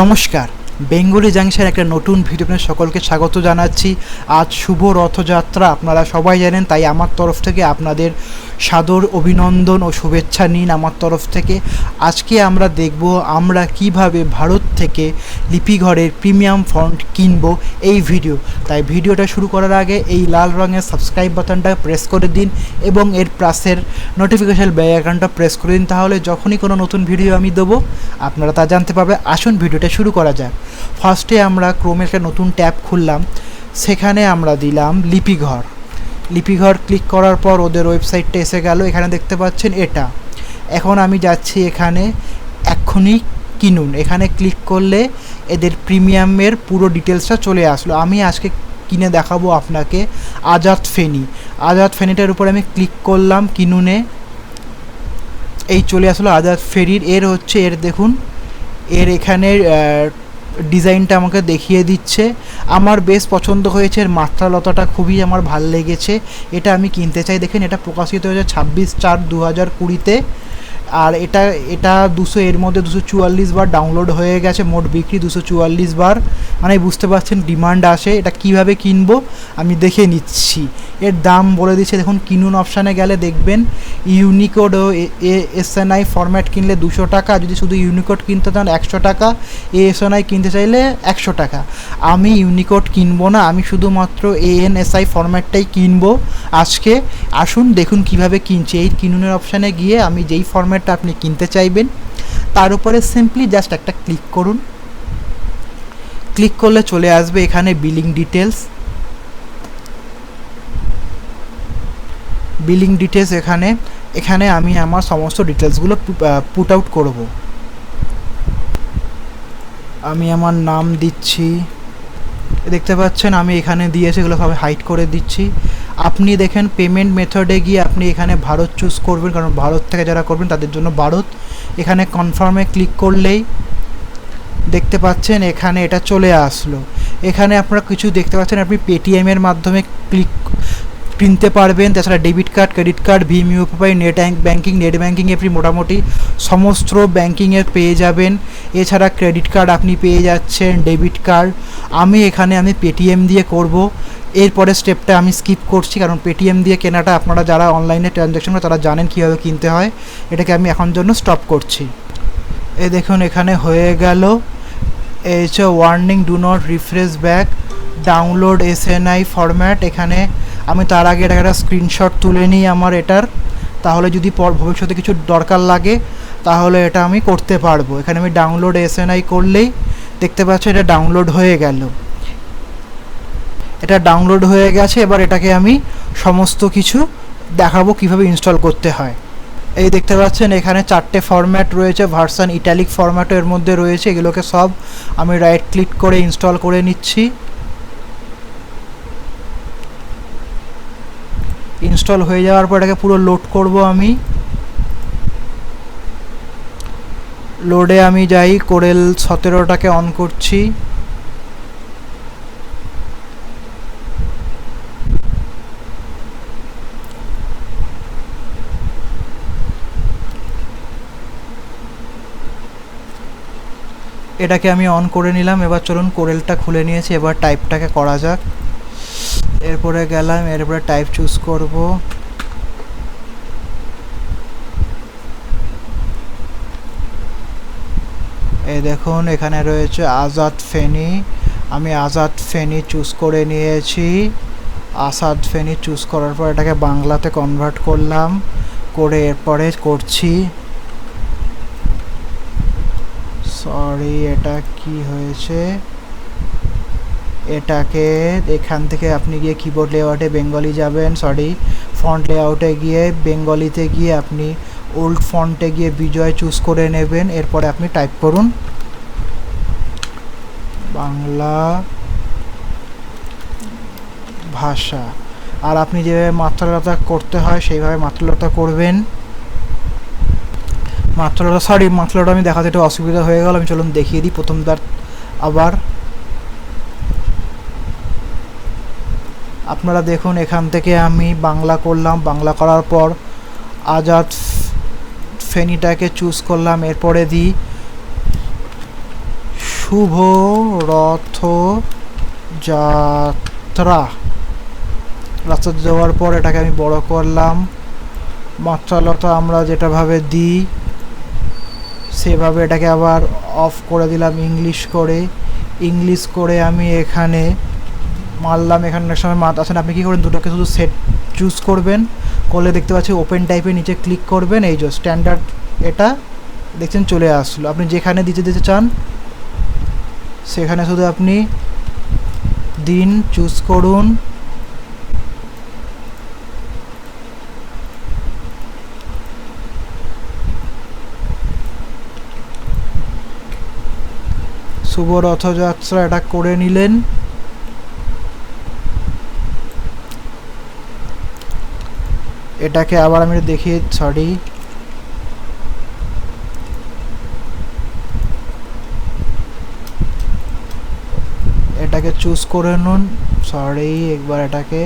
নমস্কার, Bengali junction একটা নতুন ভিডিওতে সকলকে স্বাগত জানাচ্ছি। আজ শুভ রথযাত্রা, আপনারা সবাই জানেন, তাই আমার তরফ থেকে আপনাদের সাদর অভিনন্দন ও শুভেচ্ছা নিন আমার তরফ থেকে। আজকে আমরা দেখব আমরা কিভাবে ভারত থেকে লিপিঘরের প্রিমিয়াম ফন্ট কিনবো এই ভিডিও। তাই ভিডিওটা শুরু করার আগে এই লাল রঙের সাবস্ক্রাইব বাটনটা প্রেস করে দিন এবং এর পাশের নোটিফিকেশন বেল আইকনটা প্রেস করে দিন, তাহলে যখনই কোনো নতুন ভিডিও আমি দেবো আপনারা তা জানতে পারবে। আসুন ভিডিওটা শুরু করা যাক। ফার্স্টে আমরা ক্রোমের একটা নতুন ট্যাব খুললাম, সেখানে আমরা দিলাম লিপিঘর ক্লিক করার পর ওদের ওয়েবসাইটটা এসে গেল। এখানে দেখতে পাচ্ছেন এটা। এখন আমি যাচ্ছি এখানে এক্ষুনি কিনুন, এখানে ক্লিক করলে এদের প্রিমিয়ামের পুরো ডিটেলসটা চলে আসলো। আমি আজকে কিনে দেখাবো আপনাকে আজাদ ফেনিটার উপরে আমি ক্লিক করলাম কিনুনে, এই চলে আসলো আজাদ ফেরির। এর দেখুন, এর এখানে ডিজাইনটা আমাকে দেখিয়ে দিচ্ছে। আমার বেশ পছন্দ হয়েছে, এর মাত্রালতাটা খুবই আমার ভাল লেগেছে। এটা আমি কিনতে চাই। দেখেন, এটা প্রকাশিত হয়েছে 26/4/2020-তে, আর এটা 200, এর মধ্যে 244 বার ডাউনলোড হয়ে গেছে। মোট বিক্রি 244 বার, মানে বুঝতে পারছেন ডিমান্ড আসে। এটা কিভাবে কিনবো আমি দেখে নিচ্ছি। এর দাম বলে দিচ্ছে, দেখুন কিনুন অপশানে গেলে দেখবেন ইউনিকোড ও এসএনআই ফরম্যাট কিনলে 200 টাকা, যদি শুধু ইউনিকোড কিনতে চান 100 টাকা, এসএনআই কিনতে চাইলে 100 টাকা। আমি ইউনিকোড কিনবো না, আমি শুধুমাত্র এএনএসআই ফরম্যাটটাই কিনবো আজকে। আসুন দেখুন কিভাবে কিনছি। এই কিনুনের অপশানে গিয়ে আমি যেই ফরম্যাটটা আপনি কিনতে চাইবেন তার উপরে সিম্পলি জাস্ট একটা ক্লিক করুন। ক্লিক করলে চলে আসবে এখানে বিলিং ডিটেলস। এখানে আমি আমার সমস্ত ডিটেলসগুলো পুট আউট করব। আমি আমার নাম দিচ্ছি, দেখতে পাচ্ছেন আমি এখানে দিয়েছি, এগুলো সবাই হাইড করে দিচ্ছি। আপনি দেখেন পেমেন্ট মেথডে গিয়ে আপনি এখানে ভারত চুজ করবেন, কারণ ভারত থেকে যারা করবেন তাদের জন্য ভারত। এখানে কনফার্মে ক্লিক করলেই দেখতে পাচ্ছেন এখানে এটা চলে আসলো। এখানে আপনারা কিছু দেখতে পাচ্ছেন, আপনি পেটিএমের মাধ্যমে কিনতে পারবেন। তাছাড়া ডেবিট কার্ড, ক্রেডিট কার্ড, ভীম ইউপিআই, নেট ব্যাঙ্কিং আপনি মোটামুটি সমস্ত ব্যাঙ্কিংয়ের পেয়ে যাবেন। এছাড়া ক্রেডিট কার্ড আপনি পেয়ে যাচ্ছেন, ডেবিট কার্ড। আমি পেটিএম দিয়ে করব। এরপরে স্টেপটা আমি স্কিপ করছি, কারণ পেটিএম দিয়ে কেনাটা আপনারা যারা অনলাইনে ট্রানজ্যাকশন করে তারা জানেন কীভাবে কিনতে হয়। এটাকে আমি এখন জন্য স্টপ করছি। এই দেখুন এখানে হয়ে গেল। এই হচ্ছে warning, do not refresh back, download SNI format. এখানে আমি তার আগে এটা একটা স্ক্রিনশট তুলে নিই আমার এটার, তাহলে যদি ভবিষ্যতে কিছু দরকার লাগে তাহলে এটা আমি করতে পারবো। এখানে আমি ডাউনলোড এসএনআই করলেই দেখতে পাচ্ছি এটা ডাউনলোড হয়ে গেল। এটা ডাউনলোড হয়ে গেছে। এবার এটাকে আমি সমস্ত কিছু দেখাবো কিভাবে ইনস্টল করতে হয়। এই দেখতে পাচ্ছেন এখানে 4টে ফরম্যাট রয়েছে, ভার্সন ইটালিক ফরম্যাটও এর মধ্যে রয়েছে। এগুলোকে সব আমি রাইট ক্লিক করে ইনস্টল করে নিচ্ছি। ইনস্টল হয়ে যাওয়ার পর এটাকে পুরো লোড করব আমি। লোডে আমি যাই, কোরেল 17টাকে অন করছি। এটাকে আমি অন করে নিলাম। এবার চলুন কোরেলটা খুলে নিয়েছি, এবার টাইপটাকে করা যাক। এরপরে গেলাম, এরপরে টাইপ চুজ করব। এই দেখুন এখানে রয়েছে আজাদ ফেনি। আমি আজাদ ফেনি চুজ করে নিয়েছি। আজাদ ফেনি চুজ করার পর এটাকে বাংলাতে কনভার্ট করলাম, করে এরপরে করছি। সরি, এটা কি হয়েছে? এটাকে এখান থেকে আপনি গিয়ে কিবোর্ড লেআউটে বেঙ্গলি যাবেন, ফন্ট লেআউটে গিয়ে বেঙ্গলিতে গিয়ে আপনি ওল্ড ফন্টে গিয়ে বিজয় চুজ করে নেবেন। এরপরে আপনি টাইপ করুন বাংলা ভাষা, আর আপনি যেভাবে মাত্রালতা করতে হয় সেইভাবে মাত্রালতা করবেন। মাত্রালতা আমি দেখাতে একটু অসুবিধা হয়ে গেল, আমি চলুন দেখিয়ে দিই প্রথমবার আবার। আপনারা দেখুন এখান থেকে আমি বাংলা করলাম, বাংলা করার পর আজাদ ফেনিটাকে চুজ করলাম। এরপরে দিই শুভ রথযাত্রা। রাস্তাতে যাওয়ার পর এটাকে আমি বড় করলাম। মাত্রালতা আমরা যেটাভাবে দিই সেভাবে এটাকে আবার অফ করে দিলাম ইংলিশ করে আমি এখানে মারলাম। এখানে অনেক সময় মাত আসেন, আপনি কী করেন দুটোকে শুধু সেট চুজ করবেন, করলে দেখতে পাচ্ছি ওপেন টাইপের নিচে ক্লিক করবেন, এই যে স্ট্যান্ডার্ড এটা দেখছেন চলে আসলো। আপনি যেখানে দিতে চান সেখানে শুধু আপনি দিন চুজ করুন। শুভ রথযাত্রা এটা করে নিলেন। এটাকে আবার আমি দেখি, এটাকে চুজ করে নুন, একবার এটাকে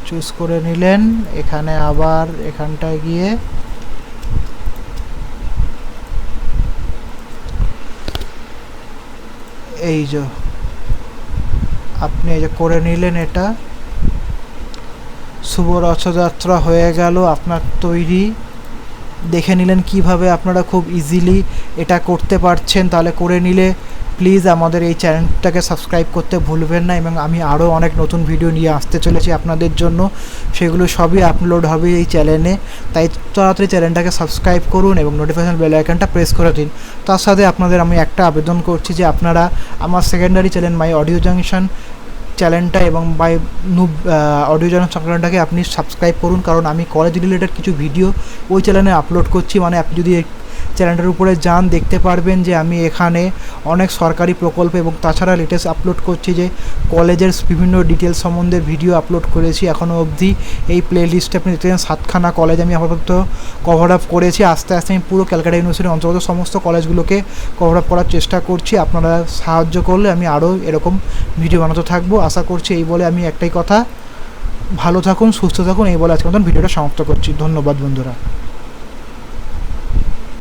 চুজ করে নিলেন। এখানে আবার এখানটায় গিয়ে এই যে আপনি এই যে করে নিলেন, এটা শুভ রথযাত্রা হয়ে গেল আপনার তৈরি। দেখে নিলেন কিভাবে আপনারা খুব ইজিলি এটা করতে পারছেন। তাহলে করে নিলে প্লিজ আমাদের এই চ্যানেলটাকে সাবস্ক্রাইব করতে ভুলবেন না, এবং আমি আরও অনেক নতুন ভিডিও নিয়ে আসতে চলেছি আপনাদের জন্য, সেগুলো সবই আপলোড হবে এই চ্যানেলে। তাই তাড়াতাড়ি চ্যানেলটাকে সাবস্ক্রাইব করুন এবং নোটিফিকেশন বেল আইকনটা প্রেস করে দিন। তার সাথে আপনাদের আমি একটা আবেদন করছি যে আপনারা আমার secondary channel my audio junction চ্যানেলটা এবং বাই নুব অডিও জাংশন চ্যানেলটাকে আপনি সাবস্ক্রাইব করুন, কারণ আমি কলেজ রিলেটেড কিছু ভিডিও ওই চ্যানেলে আপলোড করছি। মানে আপনি যদি চ্যানেলটার উপরে যান দেখতে পারবেন যে আমি এখানে অনেক সরকারি প্রকল্প এবং তাছাড়া লেটেস্ট আপলোড করছি, যে কলেজের বিভিন্ন ডিটেলস সম্বন্ধে ভিডিও আপলোড করেছি এখনও অবধি। এই প্লে লিস্টে আপনি দেখতে পাচ্ছেন 7খানা কলেজ আমি আপাতত কভার আপ করেছি। আস্তে আস্তে আমি পুরো ক্যালকাটা ইউনিভার্সিটির অন্তর্গত সমস্ত কলেজগুলোকে কভার আপ করার চেষ্টা করছি। আপনারা সাহায্য করলে আমি আরও এরকম ভিডিও বানাতে থাকবো আশা করছি। এই বলে আমি একটাই কথা, ভালো থাকুন, সুস্থ থাকুন, এই বলে আজকের মতন ভিডিওটা সমাপ্ত করছি। ধন্যবাদ বন্ধুরা।